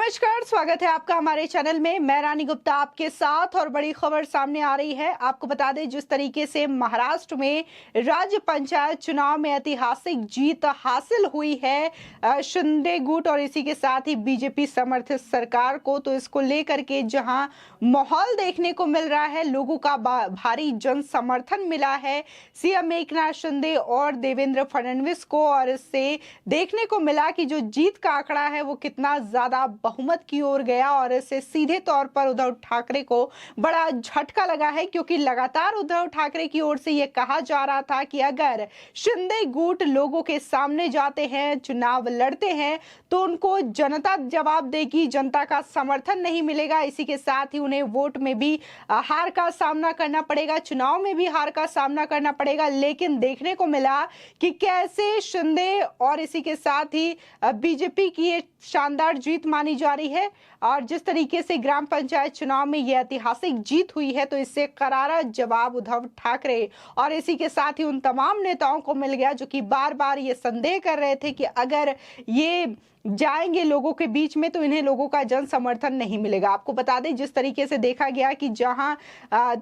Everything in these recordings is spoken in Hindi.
नमस्कार, स्वागत है आपका हमारे चैनल में। मैं रानी गुप्ता आपके साथ और बड़ी खबर सामने आ रही है। आपको बता दें, जिस तरीके से महाराष्ट्र में राज्य पंचायत चुनाव में ऐतिहासिक जीत हासिल हुई है शिंदे गुट और इसी के साथ ही बीजेपी समर्थित सरकार को, तो इसको लेकर के जहां माहौल देखने को मिल रहा है, लोगों का भारी जन समर्थन मिला है सीएम एकनाथ शिंदे और देवेंद्र फडणवीस को, और इससे देखने को मिला कि जो जीत का आंकड़ा है वो कितना ज्यादा बहुमत की ओर गया और इससे सीधे तौर पर उद्धव ठाकरे को बड़ा झटका लगा है, क्योंकि लगातार उद्धव ठाकरे की ओर से यह कहा जा रहा था कि अगर शिंदे गुट लोगों के सामने जाते हैं, चुनाव लड़ते हैं, तो उनको जनता जवाब देगी, जनता का समर्थन नहीं मिलेगा, इसी के साथ ही उन्हें वोट में भी हार का सामना करना पड़ेगा, चुनाव में भी हार का सामना करना पड़ेगा। लेकिन देखने को मिला कि कैसे शिंदे और इसी के साथ ही बीजेपी की ये शानदार जीत मानी जा रही है, और जिस तरीके से ग्राम पंचायत चुनाव में यह ऐतिहासिक जीत हुई है, तो इससे करारा जवाब उद्धव ठाकरे और इसी के साथ ही उन तमाम नेताओं को मिल गया जो कि बार बार ये संदेह कर रहे थे कि अगर ये जाएंगे लोगों के बीच में तो इन्हें लोगों का जन समर्थन नहीं मिलेगा। आपको बता दें, जिस तरीके से देखा गया कि जहां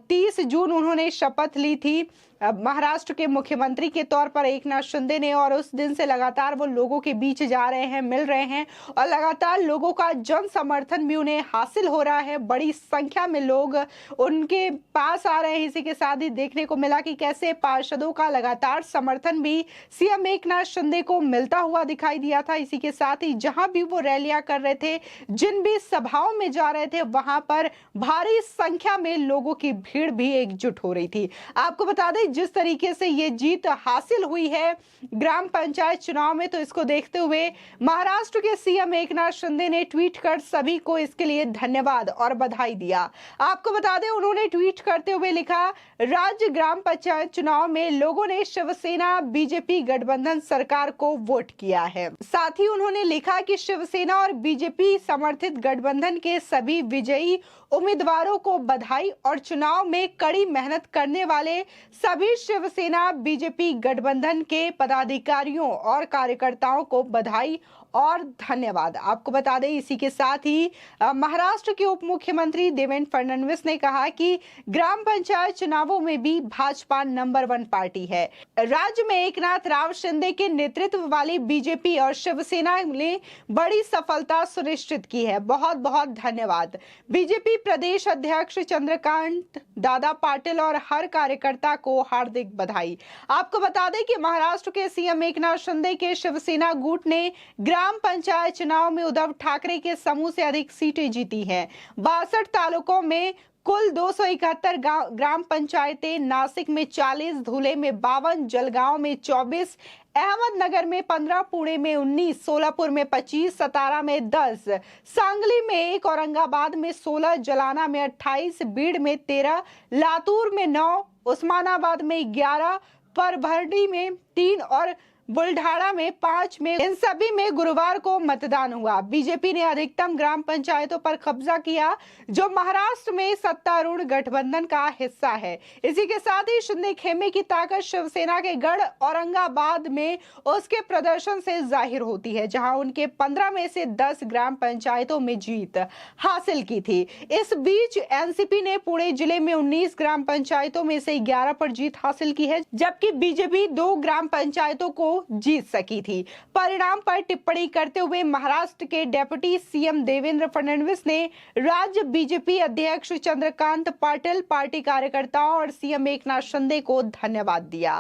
30 जून उन्होंने शपथ ली थी महाराष्ट्र के मुख्यमंत्री के तौर पर एकनाथ शिंदे ने, और उस दिन से लगातार वो लोगों के बीच जा रहे हैं, मिल रहे हैं और लगातार लोगों का जन समर्थन भी उन्हें हासिल हो रहा है। बड़ी संख्या में लोग उनके पास आ रहे हैं। इसी के साथ ही देखने को मिला कि कैसे पार्षदों का लगातार समर्थन भी सीएम एकनाथ शिंदे को मिलता हुआ दिखाई दिया था। इसी के साथ ही जहां भी वो रैलियां कर रहे थे, जिन भी सभाओं में जा रहे थे, वहां पर भारी संख्या में लोगों की भीड़ भी एकजुट हो रही थी। आपको बता दें, जिस तरीके से ये जीत हासिल हुई है ग्राम पंचायत चुनाव में, तो इसको देखते हुए महाराष्ट्र के सीएम एकनाथ शिंदे ने ट्वीट कर सभी को इसके लिए धन्यवाद और बधाई दिया। आपको बता दें, उन्होंने ट्वीट करते हुए लिखा, राज्य ग्राम पंचायत चुनाव में लोगों ने शिवसेना बीजेपी गठबंधन सरकार को वोट किया है। साथ ही उन्होंने लिखा कि शिवसेना और बीजेपी समर्थित गठबंधन के सभी विजयी उम्मीदवारों को बधाई और चुनाव में कड़ी मेहनत करने वाले सभी शिवसेना बीजेपी गठबंधन के पदाधिकारियों और कार्यकर्ताओं को बधाई और धन्यवाद। आपको बता दें, इसी के साथ ही महाराष्ट्र के उप मुख्यमंत्री देवेंद्र फडणवीस ने कहा कि ग्राम पंचायत चुनावों में भी भाजपा नंबर 1 पार्टी है। राज्य में एकनाथ राव शिंदे के नेतृत्व वाली बीजेपी और शिवसेना ने बड़ी सफलता सुनिश्चित की है। बहुत बहुत धन्यवाद। बीजेपी प्रदेश अध्यक्ष चंद्रकांत दादा पाटिल और हर कार्यकर्ता को हार्दिक बधाई। आपको बता दें कि महाराष्ट्र के सीएम एकनाथ शिंदे के शिवसेना गुट ने ग्राम पंचायत चुनाव में उद्धव ठाकरे के समूह से अधिक सीटें जीती हैं। 62 तालुकों में कुल 271 ग्राम पंचायतें, नासिक में 40, धुले में 52, जलगांव में 24, अहमदनगर में 15, पुणे में 19, सोलापुर में 25, सतारा में 10, सांगली में 1, औरंगाबाद में 16, जलाना में 28, बीड़ में 13, लातूर में 9, उस्मानाबाद में 11, परभणी में 3 और बुल्ढाना में 5 में, इन सभी में गुरुवार को मतदान हुआ। बीजेपी ने अधिकतम ग्राम पंचायतों पर कब्जा किया, जो महाराष्ट्र में सत्तारूढ़ गठबंधन का हिस्सा है। इसी के साथ ही शिंदे खेमे की ताकत शिवसेना के गढ़ औरंगाबाद में उसके प्रदर्शन से जाहिर होती है, जहां उनके 15 में से 10 ग्राम पंचायतों में जीत हासिल की थी। इस बीच एनसीपी ने पुणे जिले में 19 ग्राम पंचायतों में से 11 पर जीत हासिल की है, जबकि बीजेपी 2 ग्राम पंचायतों को जीत सकी थी। परिणाम पर टिप्पणी करते हुए महाराष्ट्र के डेप्यूटी सीएम देवेंद्र फडणवीस ने राज्य बीजेपी अध्यक्ष चंद्रकांत पाटिल, पार्टी कार्यकर्ताओं और सीएम एकनाथ शिंदे को धन्यवाद दिया।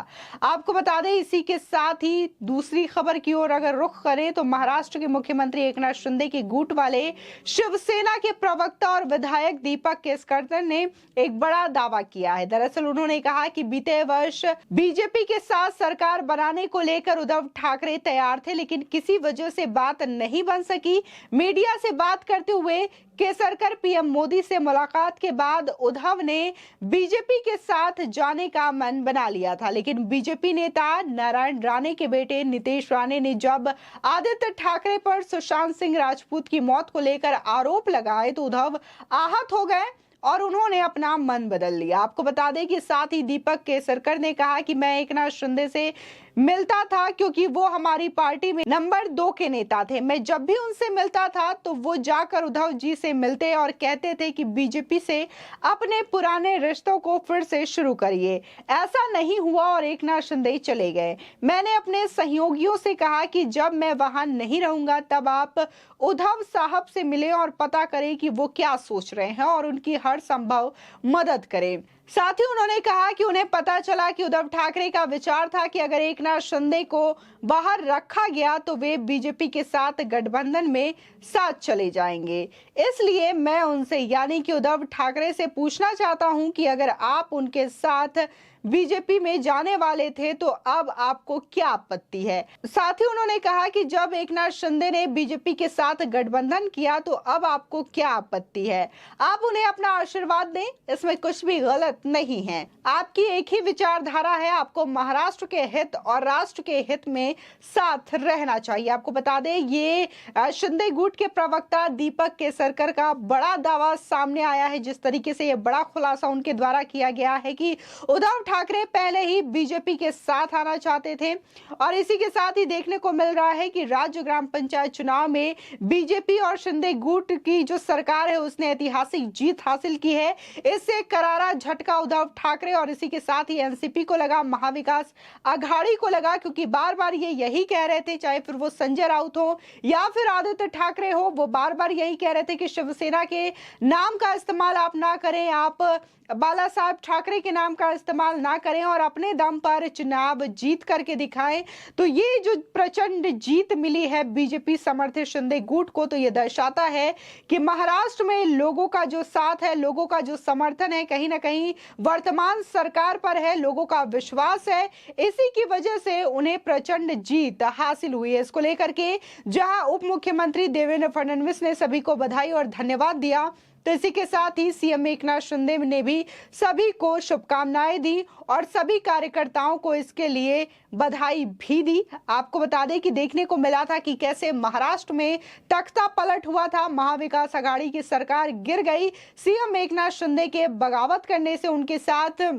आपको बता दें, इसी के साथ ही दूसरी खबर की ओर अगर रुख करें, तो महाराष्ट्र के मुख्यमंत्री एकनाथ शिंदे के गुट वाले शिवसेना के प्रवक्ता और विधायक दीपक केसरकर ने एक बड़ा दावा किया है। दरअसल उन्होंने कहा कि बीते वर्ष बीजेपी के साथ सरकार बनाने को लेकर उद्धव ठाकरे तैयार थे, लेकिन किसी वजह से बात नहीं बन सकी। मीडिया से बात करते हुए केसरकर पीएम मोदी से मुलाकात के बाद उद्धव ने बीजेपी के साथ जाने का मन बना लिया था, लेकिन बीजेपी नेता नारायण राणे के बेटे नीतीश राणे ने जब आदित्य ठाकरे पर सुशांत सिंह राजपूत की मौत को लेकर आरोप लगाए, तो उद्धव आहत हो गए और उन्होंने अपना मन बदल लिया। आपको बता दें कि साथ ही दीपक केसरकर ने कहा कि मैं एकनाथ शिंदे से मिलता था, क्योंकि वो हमारी पार्टी में नंबर 2 के नेता थे। मैं जब भी उनसे मिलता था तो वो जाकर उद्धव जी से मिलते और कहते थे कि बीजेपी से अपने पुराने रिश्तों को फिर से शुरू करिए। ऐसा नहीं हुआ और एकनाथ शिंदे चले गए। मैंने अपने सहयोगियों से कहा कि जब मैं वहां नहीं रहूंगा तब आप उद्धव साहब से मिलें और पता करें कि वो क्या सोच रहे हैं और उनकी हर संभव मदद करें। साथ ही उन्होंने कहा कि उन्हें पता चला कि उद्धव ठाकरे का विचार था कि अगर एकनाथ शिंदे को बाहर रखा गया तो वे बीजेपी के साथ गठबंधन में साथ चले जाएंगे। इसलिए मैं उनसे यानी कि उद्धव ठाकरे से पूछना चाहता हूं कि अगर आप उनके साथ बीजेपी में जाने वाले थे तो अब आपको क्या आपत्ति है। साथ ही उन्होंने कहा कि जब एकनाथ शिंदे ने बीजेपी के साथ गठबंधन किया तो अब आपको क्या आपत्ति है। आप उन्हें अपना आशीर्वाद दें, इसमें कुछ भी गलत नहीं है। आपकी एक ही विचारधारा है, आपको महाराष्ट्र के हित और राष्ट्र के हित में साथ रहना चाहिए। आपको बता दें ये शिंदे गुट के प्रवक्ता दीपक केसरकर का बड़ा दावा सामने आया है। जिस तरीके से ये बड़ा खुलासा उनके द्वारा किया गया है कि उद्धव ठाकरे पहले ही बीजेपी के साथ आना चाहते थे और इसी के साथ ही देखने को मिल रहा है कि राज्य ग्राम पंचायत चुनाव में बीजेपी और शिंदे गुट की जो सरकार है उसने ऐतिहासिक जीत हासिल की है। इससे करारा झटका उद्धव ठाकरे और इसी के साथ ही एनसीपी को लगा, महाविकास आघाड़ी को लगा, क्योंकि बार बार ये यही कह रहे थे, चाहे फिर वो संजय राउत हो या फिर आदित्य ठाकरे हो, वो बार बार यही कह रहे थे कि शिवसेना के नाम का इस्तेमाल आप ना करें, आप बाला साहब ठाकरे के नाम का इस्तेमाल ना करें और अपने दम पर चुनाव जीत करके दिखाएं। तो ये जो प्रचंड जीत मिली है बीजेपी समर्थित शिंदे गुट को, तो ये दर्शाता है कि महाराष्ट्र में लोगों का जो साथ है, लोगों का जो समर्थन है, कहीं ना कहीं वर्तमान सरकार पर है, लोगों का विश्वास है। इसी की वजह से उन्हें प्रचंड जीत हासिल हुई है। इसको लेकर के जहां उप मुख्यमंत्री देवेंद्र फडणवीस ने सभी को बधाई और धन्यवाद दिया, तो इसी के साथ ही सीएम एकनाथ शिंदे ने भी सभी को शुभकामनाएं दी और सभी कार्यकर्ताओं को इसके लिए बधाई भी दी। आपको बता दें कि देखने को मिला था कि कैसे महाराष्ट्र में तख्ता पलट हुआ था, महाविकास आघाड़ी की सरकार गिर गई। सीएम एकनाथ शिंदे के बगावत करने से उनके साथ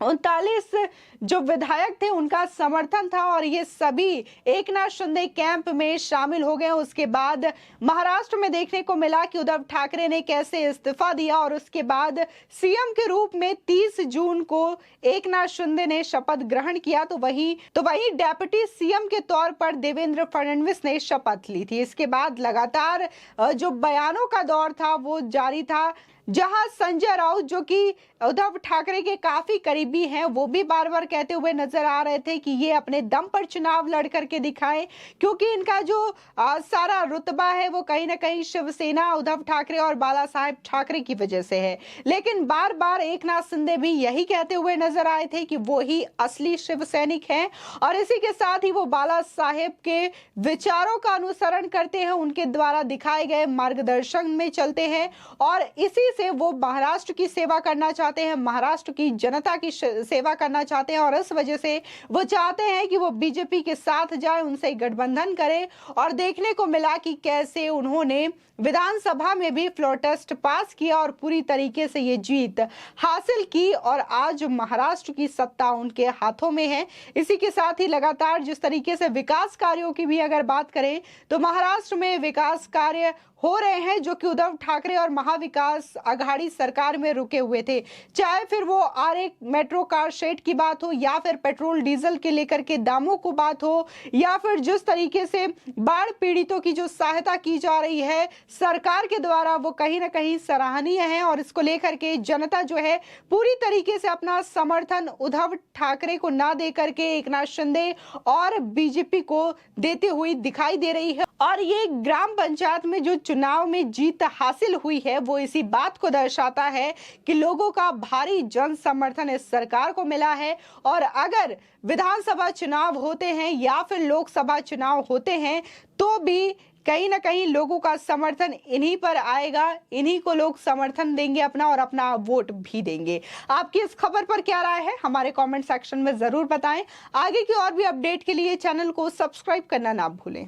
39 जो विधायक थे उनका समर्थन था और ये सभी एकनाथ शिंदे कैंप में शामिल हो गए। उसके बाद महाराष्ट्र में देखने को मिला कि उद्धव ठाकरे ने कैसे इस्तीफा दिया और उसके बाद सीएम के रूप में 30 जून को एकनाथ शिंदे ने शपथ ग्रहण किया। तो वही डेप्यूटी सीएम के तौर पर देवेंद्र फडणवीस ने शपथ ली थी। इसके बाद लगातार जो बयानों का दौर था वो जारी था, जहां संजय राउत जो कि उद्धव ठाकरे के काफी करीबी हैं, वो भी बार बार कहते हुए नजर आ रहे थे कि ये अपने दम पर चुनाव लड़ करके दिखाएं, क्योंकि इनका जो सारा रुतबा है वो कहीं ना कहीं शिवसेना, उद्धव ठाकरे और बाला साहेब ठाकरे की वजह से है। लेकिन बार बार एकनाथ शिंदे भी यही कहते हुए नजर आए थे कि वो ही असली शिव सैनिक हैं और इसी के साथ ही वो बाला साहेब के विचारों का अनुसरण करते हैं, उनके द्वारा दिखाए गए मार्गदर्शन में चलते हैं और इसी से वो महाराष्ट्र की सेवा करना चाहते हैं, महाराष्ट्र की जनता की सेवा करना चाहते हैं और इस वजह से वो चाहते हैं कि वो बीजेपी के साथ जाए, उनसे गठबंधन करें। और देखने को मिला कि कैसे उन्होंने विधानसभा में भी फ्लोर टेस्ट पास किया और पूरी तरीके से ये जीत हासिल की और आज महाराष्ट्र की सत्ता उनके हाथों में है। इसी के साथ ही लगातार जिस तरीके से विकास कार्यों की भी अगर बात करें तो महाराष्ट्र में विकास कार्य हो रहे हैं जो कि उद्धव ठाकरे और महाविकास आघाड़ी सरकार में रुके हुए थे, चाहे फिर वो आरे मेट्रो कार शेड की बात हो या फिर पेट्रोल डीजल के लेकर के दामों को बात हो या फिर जिस तरीके से बाढ़ पीड़ितों की जो सहायता की जा रही है सरकार के द्वारा, वो कहीं ना कहीं सराहनीय है और इसको लेकर के जनता जो है पूरी तरीके से अपना समर्थन उद्धव ठाकरे को ना दे करके एकनाथ शिंदे और बीजेपी को देते हुई दिखाई दे रही है। और ये ग्राम पंचायत में जो चुनाव में जीत हासिल हुई है वो इसी बात को दर्शाता है कि लोगों का भारी जन समर्थन इस सरकार को मिला है और अगर विधानसभा चुनाव होते हैं या फिर लोकसभा चुनाव होते हैं तो भी कहीं ना कहीं लोगों का समर्थन इन्हीं पर आएगा, इन्हीं को लोग समर्थन देंगे अपना और अपना वोट भी देंगे। आपकी इस खबर पर क्या राय है हमारे कमेंट सेक्शन में जरूर बताएं। आगे की और भी अपडेट के लिए चैनल को सब्सक्राइब करना ना भूलें।